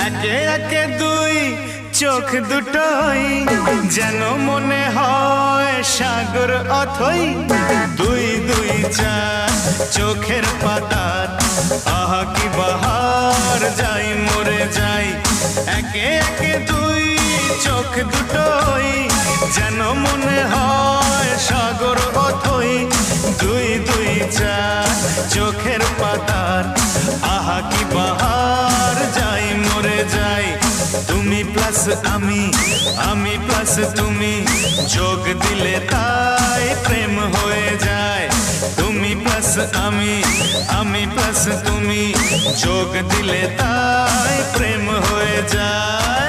একে একে দুই চোখ দুটোই যেন মনে হয় সাগর অথই। দুই দুই চার চোখের পাতার আহা কি বাহার, যাই মরে যাই। একে একে দুই চোখ দুটোই যেন মনে হয় সাগর অথই। দুই দুই চার চোখের পাতার আহা কি বাহার, যাই মরে যাই। তুমি প্লাস আমি, আমি প্লাস তুমি, যোগ দিলে তাই প্রেম হয়ে যায়। তুমি প্লাস আমি, আমি প্লাস তুমি, যোগ দিলে তাই প্রেম হয়ে যায়।